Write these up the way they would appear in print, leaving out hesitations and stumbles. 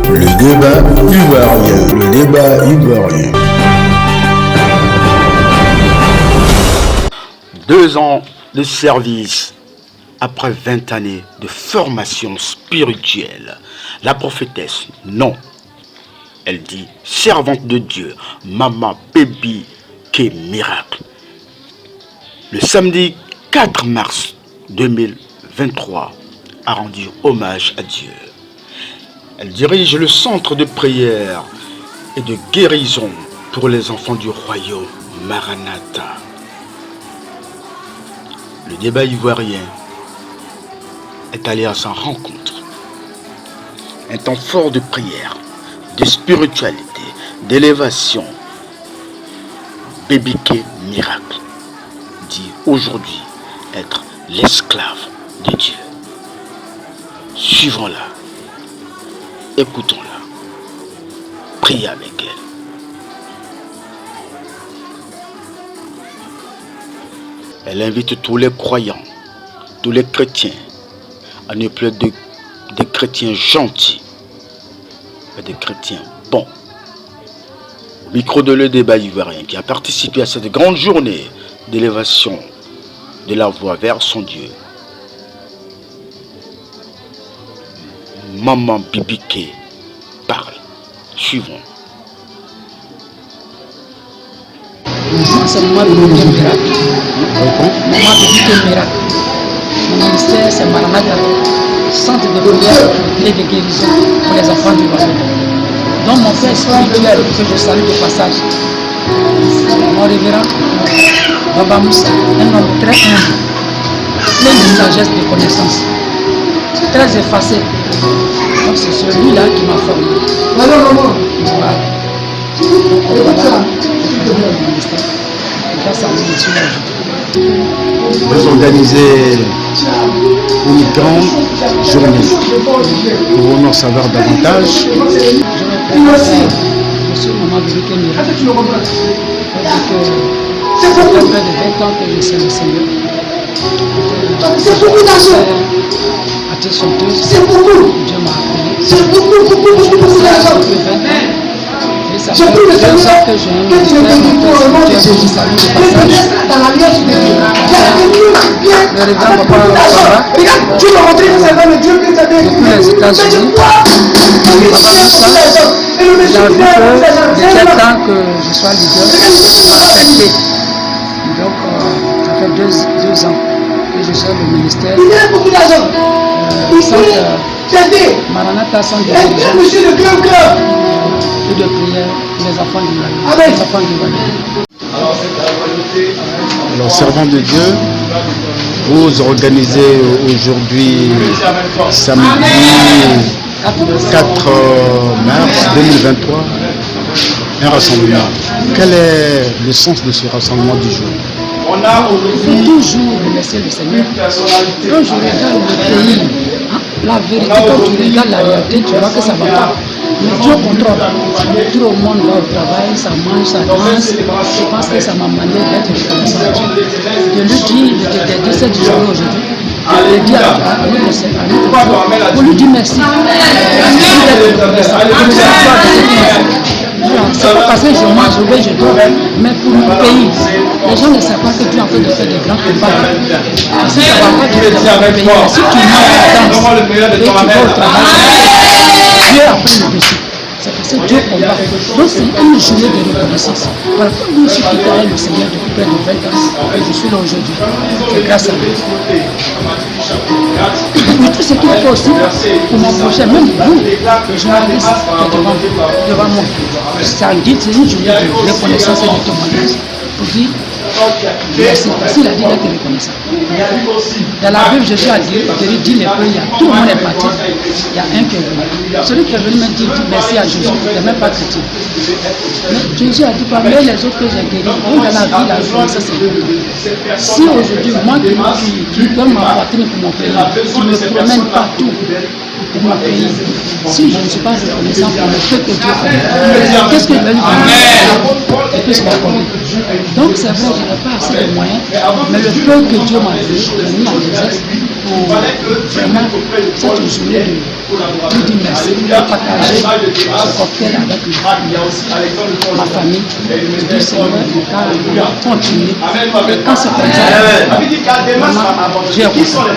Le débat ivoirien. Le débat ivoirien. 2 ans de service après 20 années de formation spirituelle. La prophétesse, non. Elle dit, servante de Dieu, Maman Baby K Miracle. Le samedi 4 mars 2023 a rendu hommage à Dieu. Elle dirige le centre de prière et de guérison pour les enfants du royaume Maranatha. Le débat ivoirien est allé à sa rencontre. Un temps fort de prière, de spiritualité, d'élévation. Baby K Miracle dit aujourd'hui être l'esclave de Dieu. Suivons-la, écoutons-la, priez avec elle. Elle invite tous les croyants, tous les chrétiens, à ne plus être des chrétiens gentils, mais des chrétiens bons. Au micro de Le Débat Ivoirien, qui a participé à cette grande journée d'élévation de la voie vers son Dieu, Maman Baby K parle. Suivons. C'est Maman Baby K Miracle. Maman Baby K Miracle. Mon ministère, c'est Maranatha, centre de prière et de guérison pour les enfants du royaume. Donc mon père spirituel, que je salue de passage, mon révérend Baba Moussa, un homme très humble, plein de sagesse, de connaissances, très effacé. Donc c'est celui-là qui m'a formé. Voilà. Grâce à lui, je suis là aujourd'hui. Vous organisez une grande journée. Pour en savoir davantage. Je me présente, monsieur Maman Baby K Miracle. Ça fait près de 20 ans que je sais le Seigneur. C'est beaucoup d'argent. À chanteuse, C'est beaucoup. Dieu m'a appelé. C'est beaucoup d'argent. Ça fait 2 ans que j'ai un ministère de Jésus salue de passage. Dans l'alliance de Dieu. Le révérend Papa Regarde, tu vas rentrer dans cette femme de Dieu qui t'a dit. depuis les États-Unis. Papa Moussa, il a vu que il était temps que je sois leader accepté. Donc, ça fait 2 ans que je suis le ministère. Il y a beaucoup d'argent. Maranatha, centre de guérison. Monsieur le cœur. Et de prière pour les enfants du royaume. Amen. Les enfants du royaume. Alors, servant de Dieu, vous organisez aujourd'hui, samedi 4 mars 2023, un rassemblement. Quel est le sens de ce rassemblement du jour? Il faut toujours remercier le Seigneur. Quand je regarde le pays, la vérité, quand tu regardes la réalité, tu vois que ça ne va pas. Mais Dieu contrôle. Tout le monde va au travail, ça mange, ça danse. Je pense que ça m'a demandé d'être reconnaissant. De lui dire, de t'aider cette journée aujourd'hui. De dire à nous, pour lui dire merci. C'est pas parce que je mange, je vais, je dors, mais pour mon pays, les gens ne savent pas que Dieu est en train de faire des grands combats. Si ça va pas, Dieu est dans mon pays, mais si tu manges, tu danses, et tu vas au travail, Dieu a pris le dessus. C'est parce que Dieu combat. Donc c'est une journée de reconnaissance. Voilà, comme je suis quitté avec le Seigneur depuis près de 20 ans, et je suis là aujourd'hui. C'est grâce à lui. Mais tout ce qu'il faut aussi pour mon projet, même vous, les journalistes qui sont devant moi, ça dit c'est une journée de reconnaissance et de témoignage. Pour dire merci. Parce qu'il a dit d'être reconnaissant. Dans la Bible, Jésus a dit, dit les peuples, tout le monde est parti. Il y a un qui est venu. Celui qui est venu me dit merci à Jésus, il n'est même pas chrétien. Mais Jésus a dit, parmi les autres que j'ai guéris, dans la vie, la reconnaissance c'est important. Si aujourd'hui, moi qui donne ma poitrine pour mon pays, qui me promène partout pour mon pays, si je ne suis pas reconnaissant pour le fait que Dieu fait, qu'est-ce que je vais lui demander? Et puis c'est pas connu. Donc c'est vrai, je n'ai pas assez de moyens, mais le peu que Dieu m'a donné, je l'ai mis en exercice pour vraiment cette journée de lui dire merci, de partager ce cocktail avec ma famille. Je dis Seigneur, quand continue. Et quand c'est comme ça, vraiment, Dieu est content.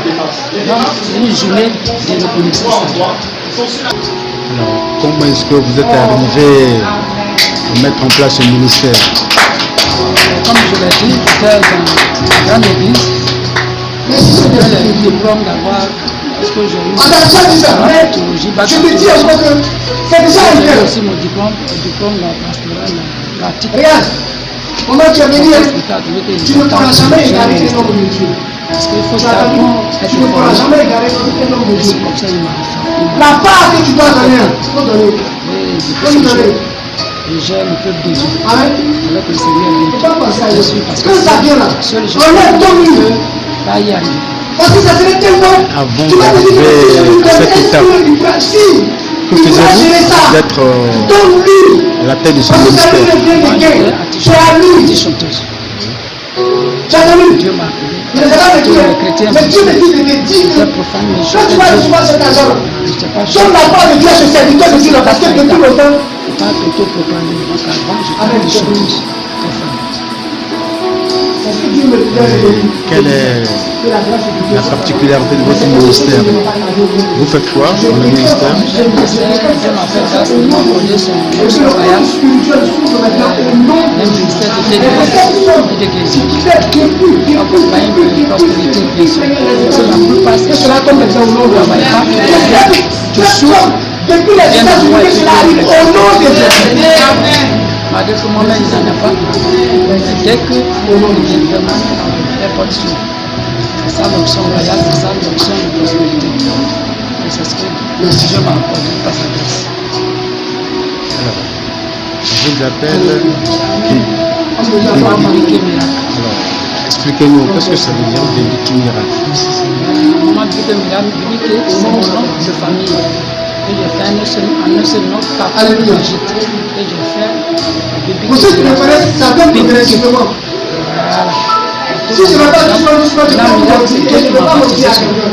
Donc, c'est une journée de reconnaissance. Alors, comment est-ce que vous êtes arrivé à mettre en place ce ministère? Comme je l'ai dit, j'étais dans la grande église. J'avais le diplôme d'avoir, parce que j'ai eu la théologie, Je te dis encore que c'est déjà j'ai arrivé. aussi mon diplôme de pastoral pratique. Regarde, comment tu as venu, tu ne pourras jamais égarer un homme de Dieu. Parce qu'il faut Tu as entendu? d'abord être Tu ne pourras formé. jamais égarer un homme de Et Dieu. c'est comme ça qu'il m'a fait. La part que tu dois donner, il faut donner. Et Il depuis faut ce lui donner. jour, je gère le peuple de Dieu. Amen. Avec le Seigneur Il ne faut pas penser à je Dieu. suis parce Quand ça vient là, seul je remets ton peux livre. pas y arriver. Parce que ça serait tellement. Avant Tu vas te dire d'arriver à cette étape, que faisiez-vous d'être à la tête de ce Parce que ça ministère? lui vient Moi, de j'étais gain. Tu as lu. artiste chanteuse. Tu as lu. Dieu m'a appelé. Il ne sait pas de qui Tous les est. chrétiens Mais Dieu me dit de te dire j'étais que profane, mais je quand tu vas recevoir cet argent, n'étais pas donne la part de Dieu à ce serviteur de Dieu là, parce que depuis longtemps, pas plutôt-proclamé. Donc avant, j'étais Amen. une chanteuse profane. parce que Dieu me dit de Quelle est que la grâce de Dieu la particularité de votre ministère? Vous faites quoi dans le ministère? Je me disais, Dieu m'a fait grâce de m'envoyer son royal, spirituel s'ouvre maintenant au nom de un ministère de délivrance et de guérison. Accompagné de prospérité et guérison. C'est la plupart de ces cela choses tombe maintenant au nom ne de travaillent pas, Jésus. tu souffres. Depuis les États-Unis, que cela arrive au nom de Jésus. Malgré que moi-même, il n'en a pas. Mais dès que il vient vraiment, les portes s'ouvrent. C'est ça l'option royale, c'est ça l'option de prospérité. Et c'est ce que Dieu m'a accordé par sa grâce. Alors, je vous appelle Biblique et miracle. Alors, expliquez-nous, qu'est-ce que ça veut dire Biblique miracle? Maman Biblique et miracle, Biblique, c'est mon nom de famille. Et j'ai fait un seul nom, Papa Alléluia. Brigitte. Et j'ai fait Biblique Pour ceux qui me connaissent, ça donne progressivement. Voilà. Si je ne vais pas doucement, tu La vas me miracle, c'est dire, Dieu je qui ne vais m'a pas me baptisé dire à sur le quelqu'un.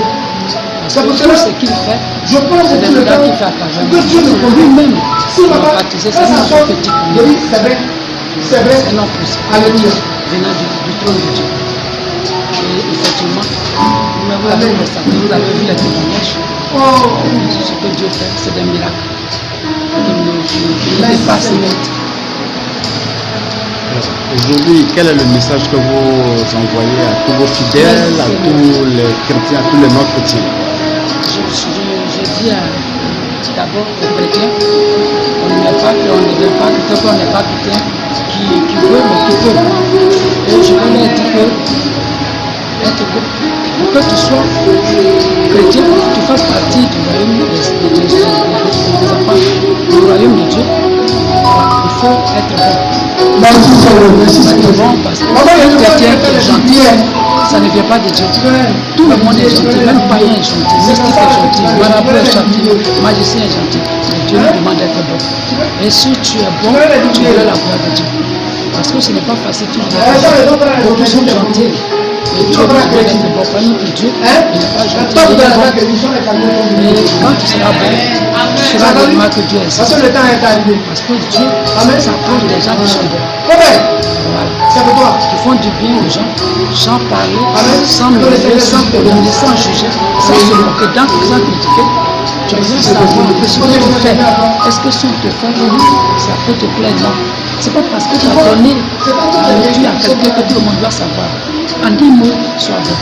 Parce C'est que pour tout cela ce qu'il fait, je pense c'est que des le miracles temps qu'il fait à travers que Dieu me moi. conduit. Lui-même, Si il ma m'a part, baptisé, ça c'est un sort, petit je dis, c'est vrai, c'est vrai. un nom poussé, Alléluia. venant du trône de Dieu. Et effectivement, vous avez constaté, vous avez vu les témoignages. Oh, Ce que Dieu fait, c'est des miracles. Il dépasse net. Alors, aujourd'hui, quel est le message que vous envoyez à tous vos fidèles, à tous les chrétiens, à tous les non-chrétiens? Je dis d'abord aux chrétiens, on n'est pas que, on ne veut pas que, on n'est pas chrétien qui veut, mais qui peut. Et je veux leur dire que tu sois chrétien, que tu fasses partie du royaume des enfants, du royaume de Dieu, il faut être bon. merci Seigneur, merci Être Seigneur. bon parce que Maman, il y a chrétien quelqu'un qui est qui gentil, est ça ne vient pas de Dieu. Tout le monde est gentil, même païen est gentil, mystique est gentil, marabout est gentil, magicien est gentil. Mais Dieu nous demande d'être bon. Et si tu es bon, tu veux la gloire de Dieu. Parce que ce n'est pas facile, tu dis, beaucoup sont gentils. Et Dieu nous demande d'être bon. Par exemple, Dieu, il n'est pas gentil, il est bon. Et quand tu seras bon, tu seras vraiment que Dieu Parce existe. que le temps est arrivé. Parce que Dieu s'approche des gens qui sont bons. Amen. Voilà. C'est pour toi. Qui font du bien aux gens, sans parler, Amen. sans murmurer, sans polémiquer, sans juger, sans se moquer, sans critiquer. Tu veux savoir que ce que tu fais, est-ce que si on te fait, ça peut te plaire? Non. C'est pas parce que tu as donné la nourriture à quelqu'un que tout le monde doit savoir. En 10 mots, sois bon,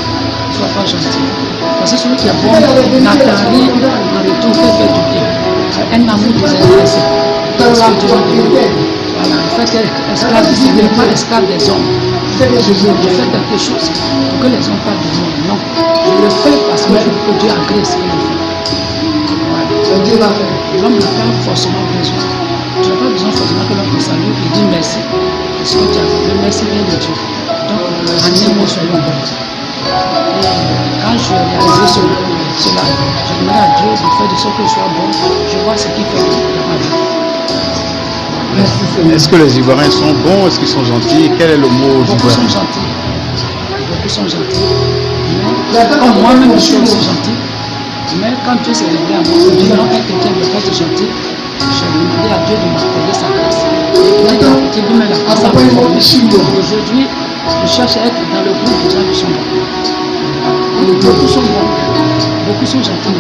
sois pas gentil. Parce que celui qui est bon n'attend rien en retour que fait du bien. Un amour désintéressé. C'est ce que Dieu nous demande. Voilà, en fait, esclave du Seigneur, pas esclave des hommes. Je fais quelque chose pour que les hommes parlent de moi. Non, je le fais parce que je veux que Dieu agrée ce que je fais. Voilà. Dieu va faire. L'homme n'a pas forcément besoin. Tu n'as pas besoin forcément que l'homme te salue et dit merci. Parce que tu as fait. Le merci vient de Dieu. Donc, en un mot, soyons bons. Et quand je réalise cela, je demande à Dieu de faire de sorte que je sois bon. Je vois ce qu'il fait dans ma vie. Est-ce que les Ivoiriens sont bons? Est-ce qu'ils sont gentils? Quel est le mot Beaucoup sont ivoirien? gentils. Beaucoup sont gentils. Mais Comme moi-même, je suis aussi gentil. Mais quand Dieu s'est révélé à moi, je dis non, un chrétien ne doit pas être gentil. J'ai demandé à Dieu de m'accorder sa grâce. Et il a dit lui-même la grâce à moi. Aujourd'hui, je cherche à être dans le groupe des gens qui sont bons. Beaucoup sont bons. Beaucoup sont gentils.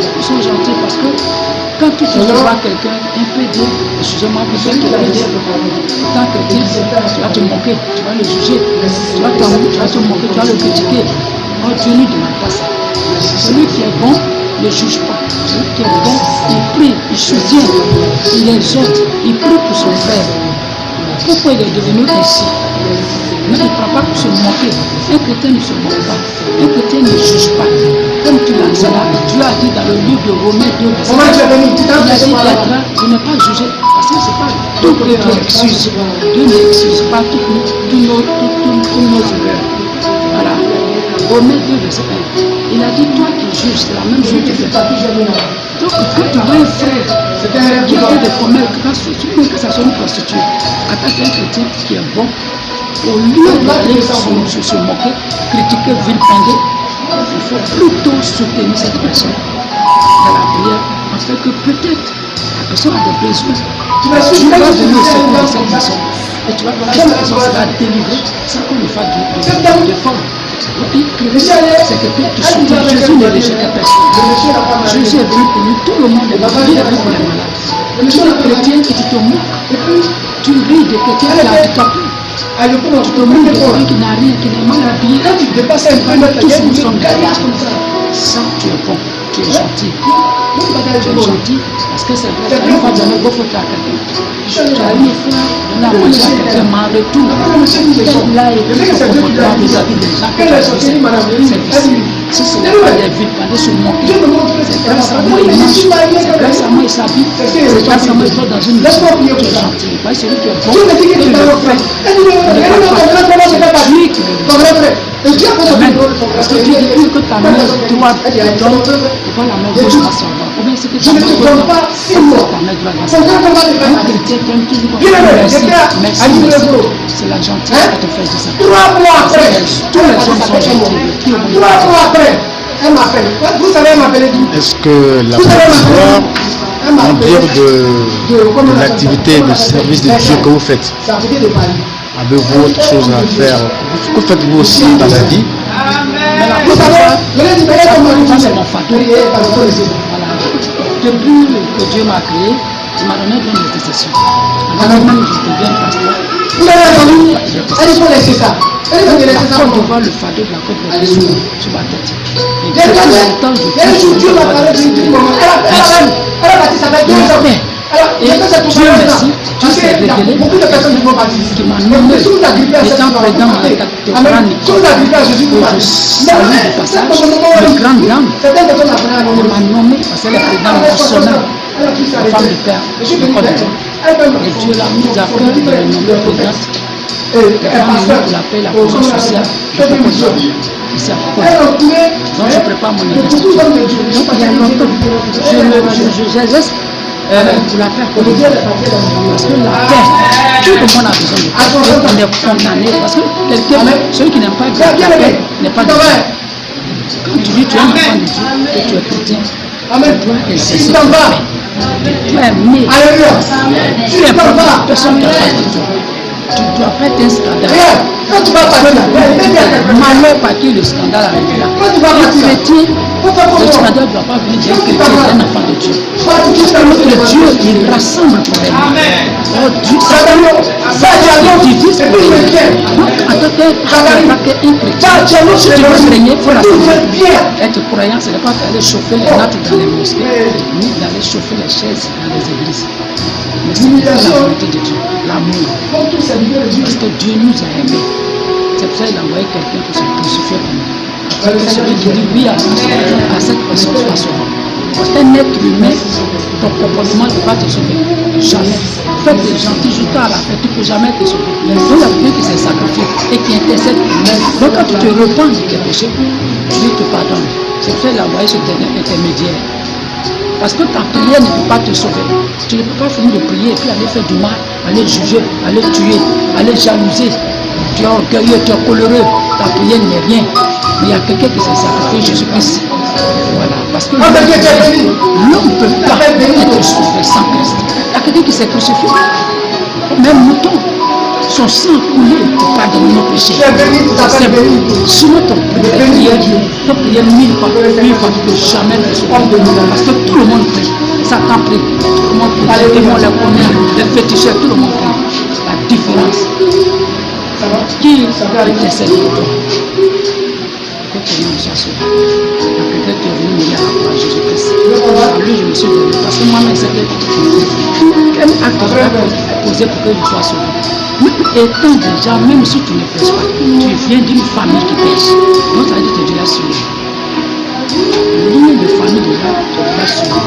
Beaucoup sont gentils parce que quand tu vois quelqu'un un peu dire, excusez-moi, peut-être tu vas dire, tant que tu vas te moquer, tu vas le juger, tu vas te moquer, tu vas le critiquer. Oh, Dieu ne demande pas ça. Celui qui est bon ne juge pas. Celui qui est bon, il prie, il soutient, il exhorte, il prie pour son frère. Pourquoi il est devenu ainsi? Mais il ne prend pas pour se moquer. Un chrétien ne se moque pas. Un chrétien ne juge pas. Comme tu l'as dit là, Dieu a dit dans le livre de Romains 2, verset 1, il a dit d'être là, de ne pas juger. Parce que ce n'est pas tout Dieu qui excuse. Dieu n'excuse pas tous nos erreurs. Voilà. Romains 2, verset 1. Il a dit, toi qui juges, c'est la même chose que tu fais. Donc, quand tu vois un frère qui a des commerces, que ça soit une prostituée, attaque un chrétien qui est bon, au lieu d'aller se moquer, critiquer, vilipender, il faut plutôt soutenir cette personne dans la prière, afin que peut-être la personne a des besoins. Tu vas venir au secours de cette personne et tu vas voir que cette personne sera délivrée sans qu'on le fasse de forme. C'est quelqu'un qui soutient. Jésus ne rejetait personne. Jésus est venu pour nous, tout le monde est venu. Il est venu pour les malades. Tu es chrétien et tu te moques. Tu ris de quelqu'un qui est handicapé. Tu te moques de quelqu'un qui n'a rien, qui n'est mal habillé. Quand tu dépasses un peu, tous nous sommes derrière. Ça, tu es bon, tu es gentil. Tu es gentil parce que c'est vrai, tu as une fois donné beaucoup à quelqu'un. Tu as une fois donné à manger à quelqu'un, mais en retour, il a été confortable vis-à-vis des gens que tu as poussé. C'est difficile. Si ce n'est pas des villes, pas de se moquer. C'est grâce à moi, il mange. C'est grâce à moi, il s'habille. C'est grâce à moi, il dort dans une maison. Tu es gentil. Pas celui qui est bon, qui le fait. Celui qui le fait. Amen. Parce que tu dis que ta main droite te donne, pourquoi la main gauche va s'en va? Ou bien c'est que ta main droite va s'en va. Un chrétien qui aime toujours merci, merci. C'est la gentillesse qui te fait dire ça. 3 mois après, tous les hommes sont gentils. 3 mois après, elle m'appelle. Vous savez, elle m'appelle d'où? Est-ce que la histoire en dire de l'activité de service de Dieu que vous faites? C'est à côté de Paris. Avez-vous autre chose à faire? Que faites-vous aussi dans la vie? Vous savez, c'est mon fardeau. Depuis que Dieu m'a créé, il m'a donné plein d'intercessions. Avant même que je devienne pasteur, vous avez entendu? Elle faut laisser ça. Elle faut laisser ça. Quand je vois le fardeau de la côte de sur ma tête. Et Dieu m'a parlé d'une moment. Elle a bâti sa tête 2 ans. Et Dieu merci, Dieu s'est révélé, beaucoup de personnes qui vont bâtir. Qui m'a nommé étant président de la cathédrale Nicole, que je salue du passage, de grande dame, elle m'a nommé parce qu'elle est présidente nationale, la femme de père de Côte d'Ivoire. Et Dieu l'a mise à cœur de la nommer présidente. La femme de la paix, la cohésion sociale de Côte d'Ivoire. Ici à Côte d'Ivoire. Donc je prépare mon investiture. Donc il y a longtemps, j'exerce pour la paix, parce que la paix, tout le monde a besoin de paix. On est condamné parce que quelqu'un, celui qui n'aime pas la paix n'est pas de Dieu. Quand tu dis tu es un enfant de Dieu et tu es chrétien, tu dois exercer ta paix. Tu dois aimer. Tu n'es pas personne qui n'a pas de Dieu. Tu ne dois pas être un scandale. Quand tu vas partir, malheur par qui le scandale arrive là. Quand tu vas partir, le scandale ne doit pas venir d'un chrétien, d'un enfant de Dieu. Parce que Dieu, il rassemble pour les oh Dieu, ça divise pour les donc, en tant qu'un chrétien, si tu veux régner, il faut rassembler. Être croyant, ce n'est pas d'aller chauffer les nattes dans les mosquées, ni d'aller chauffer les chaises dans les églises. Mais c'est la volonté de Dieu, l'amour. Parce que Dieu nous a aimés. C'est pour ça qu'il a envoyé quelqu'un pour se crucifier pour nous. Après que celui qui dit oui à cette personne soit sauvé. Parce qu'un être humain, ton comportement ne va pas te sauver. Jamais. Faites des gentils jusqu'à la fin, tu ne peux jamais te sauver. Donc il y a quelqu'un qui s'est sacrifié et qui intercède pour nous. Donc quand tu te repens de tes péchés, Dieu te pardonne. C'est pour ça qu'il a envoyé ce dernier intermédiaire. Parce que ta prière ne peut pas te sauver. Tu ne peux pas finir de prier et puis aller faire du mal, aller juger, aller tuer, aller jalouser. Tu es orgueilleux, tu es coléreux, ta prière n'est rien. Mais il y a quelqu'un qui s'est sacrifié, Jésus-Christ. Voilà, parce que l'homme ne peut pas être sauvé sans Christ. Il y a quelqu'un qui s'est crucifié. Même mouton, son sang coulé pour pardonner nos péchés. C'est simple. Soumets ton prière 1000 fois, tu peux jamais le sauver. Parce que tout le monde prie. Satan prie. Tout le monde prie. Les démons, les combien, les féticheurs, tout le monde prie. La différence. Qui intercède pour toi? Que ton nom soit sauvé. Il y a quelqu'un qui est venu mourir à la croix, Jésus-Christ. Lui, je me suis donné. Parce que moi-même, c'était quel acte est posé pour que je sois sauvé. Même étant déjà, même si tu ne pêches pas, tu viens d'une famille qui pêche. Donc ça veut dire que tu es déjà sauvé. L'une de famille déjà, tu es déjà sauvé.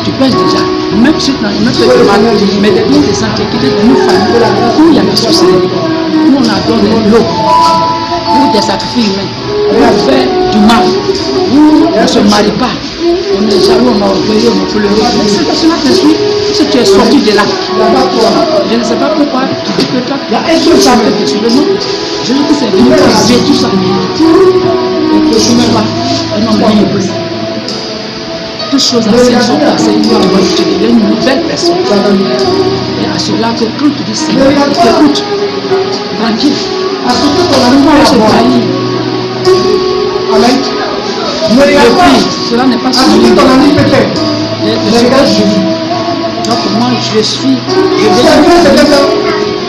Tu pêches déjà. Même si tu n'as même pas de mal, mais les biens de santé qui étaient dans une famille où il y a des sorcelleries, où on adore l'eau, où des sacrifices humains, où on fait du mal, où on ne se marie pas, on est jaloux, on a orgueilleux, on peut pleurer. C'est cela te suit. Si tu es sorti de là, je ne sais pas pourquoi tu dis que toi, tu es sorti de ce nom. Jésus-Christ est venu briser tout ça. Et que tu ne sois un homme libre. Toutes choses anciennes sont passées, tu deviens une nouvelle personne. Et à cela que quand tu dis Seigneur, écoute, tranquille, ne se trahir. Depuis, cela n'est pas celui de donc moi je suis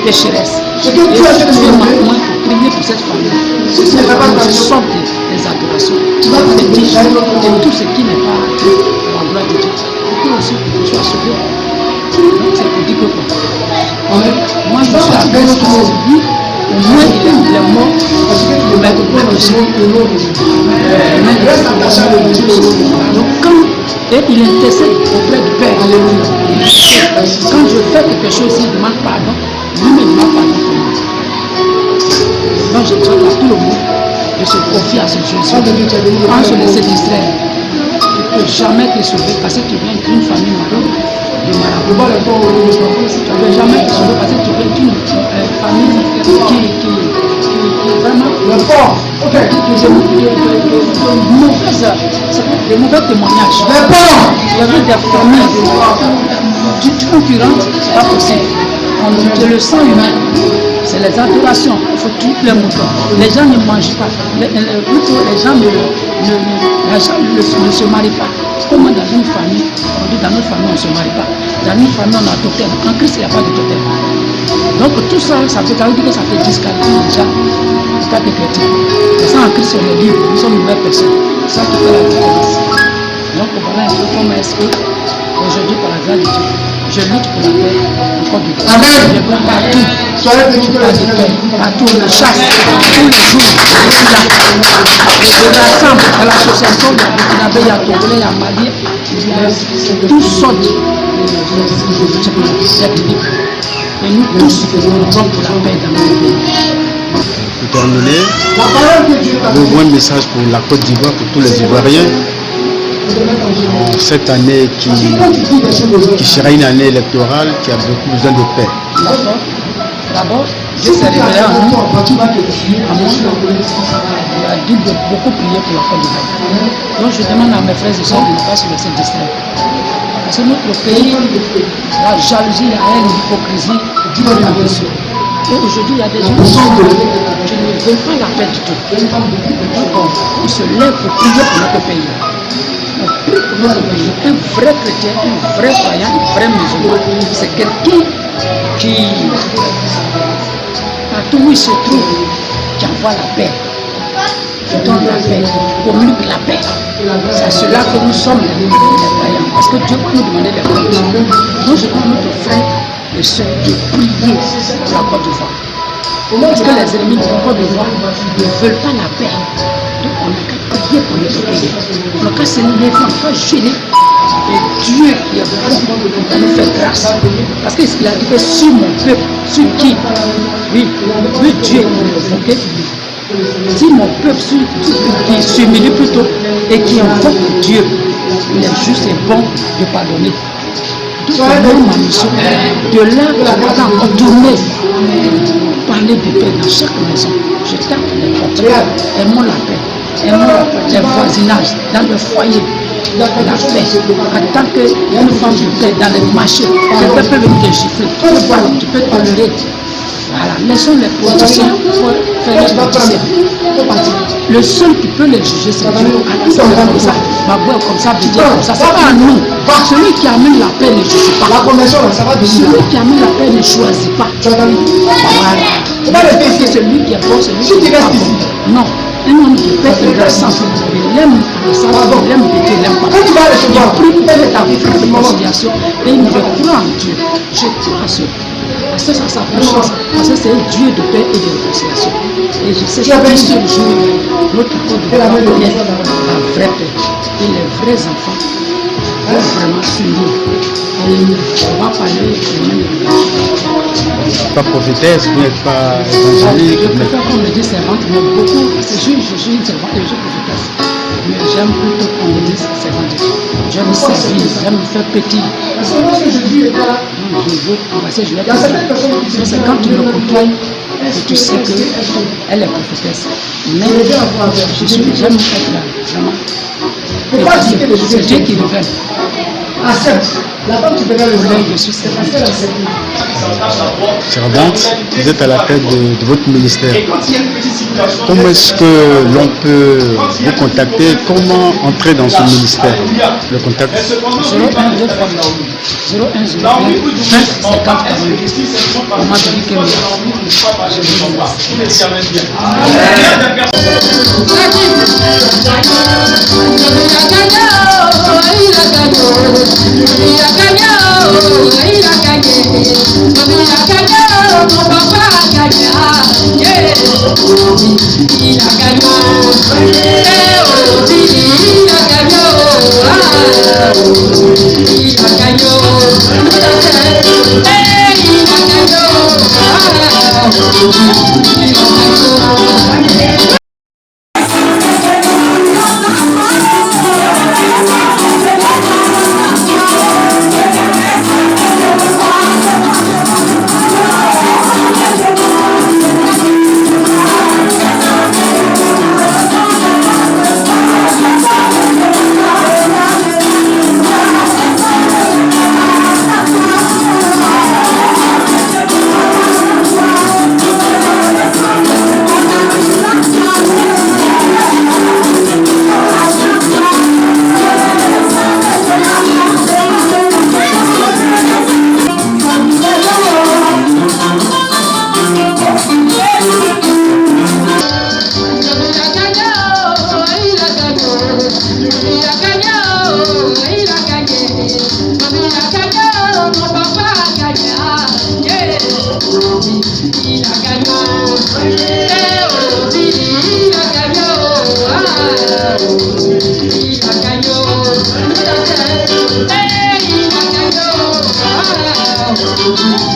pécheresse. Et Dieu m'a moi pour prier pour cette famille. Je sors des adorations, des fétiches et tout ce qui n'est pas la gloire de Dieu. Pour que aussi tu sois sauvé. Donc c'est pour dire que quoi. Moi je suis à Christ qui s'est dit, au moins il est mort, mais aussi. Donc quand et il intercède auprès du Père. Quand je fais quelque chose, il demande pardon, lui-même demande pardon pour moi. Donc je demande à tout le monde de se confier à ce Jésus. Quand se laisser distraire, tu ne peux jamais te sauver parce que tu viens d'une famille marron, de marabout. Tu ne peux jamais te sauver parce que tu viens d'une famille qui est vraiment de mauvais témoignages. Il y avait des familles concurrentes, c'est pas possible. C'est le sang humain, c'est les adorations, il faut tuer les moutons. Les gens ne mangent pas, les gens ne se marient pas. Comment dans une famille, on dit dans notre famille on ne se marie pas. Dans une famille on a totem. En Christ il n'y a pas de totem. Donc tout ça, ça veut dire que ça te disqualifie déjà en tant que chrétien. Mais ça en Christ on est libre, nous sommes une nouvelle personne. C'est ça qui fait la différence. Donc voilà un peu comment est-ce que aujourd'hui par la grâce de Dieu, je lutte pour la paix encore du temps. Je vais partout, je parle de paix, partout on chasse, tous les jours, je rassemble à l'association, il y a Togolais, il y a Mali, il y a toutes sortes d'ethnies. Et nous tous, nous sommes pour la paix dans notre pays. Pour terminer, avez-vous un message pour la Côte d'Ivoire, pour tous les Ivoiriens, en cette année qui sera une année électorale, qui a beaucoup besoin de paix? D'abord, Dieu s'est révélé à nous. Il a dit de beaucoup prier pour la Côte d'Ivoire. Donc je demande à mes frères et sœurs de ne pas se laisser distraire. Parce que notre pays, la jalousie, la haine, l'hypocrisie, l'ambition. Et aujourd'hui, il y a des gens qui ne veulent pas la paix du tout. Donc, on se lève pour prier pour notre pays. On prie pour notre pays. Un vrai chrétien, un vrai croyant, un vrai musulman, c'est quelqu'un qui, partout où il se trouve, qui envoie la paix, qui donne la paix, communique la paix. C'est à cela que nous sommes les croyants. Parce que Dieu peut nous demander des comptes. Nous, je demande à notre frère et soeur de prier pour la Côte d'Ivoire. Parce que les ennemis de la Côte d'Ivoire ne veulent pas la paix. Donc on n'a qu'à prier pour notre pays. On n'a qu'à se lever, on n'a qu'à gêner. Et Dieu qui est bon, va nous faire grâce. Parce qu'il a dit que sur mon peuple, sur qui? Oui, Dieu est invoqué. Si mon peuple qui s'humilie plutôt et qui invoque Dieu, il est juste et bon de pardonner. Donc ma mission, de là, je vais encore tourner, parler de paix dans chaque maison. Je tape les portes, aimons la paix. les voisinages, dans le foyer. La paix. En tant qu'une femme de paix dans les marchés, quelqu'un peut venir te gifler, tu peux tolérer. Voilà, laissons les politiciens pour faire les politiciens. Le seul qui peut les juger, c'est Dieu. Comme ça, Baboué comme ça, veut dire comme ça. C'est pas à nous. Celui qui amène la paix ne juge pas. Celui qui amène la paix ne choisit pas. Voilà. C'est celui qui est bon, celui qui est pas bon. Non. Un homme de paix et de sang, il aime le sang, il aime Dieu, il aime pas. Il prie pour faire avec la réconciliation et il croit en Dieu. Je crois sur parce que ça s'appelle chance, parce que c'est un Dieu de paix et de réconciliation. Et je sais qu'un seul jour, notre Côte d'Ivoire connaît la vraie paix. Et les vrais enfants vont vraiment s'unir. Et on va parler de même. Pas prophétesse, vous n'êtes pas évangélique. Je préfère qu'on me dise servante, mais beaucoup, je suis une servante et je suis prophétesse. Mais j'aime plutôt qu'on me dise servante. J'aime servir, j'aime faire petit. Je veux commencer, je vais petit. C'est quand tu me côtoies que tu sais qu'elle est prophétesse. Mais j'aime être là, vraiment. C'est Dieu qui révèle. Accepte. La femme, tu peux faire le Là, je suis servante. Servante, vous êtes à la tête de votre ministère. Comment est-ce que l'on peut vous contacter? Comment entrer dans ce ministère? Le contact 01 On m'a dit que Hey,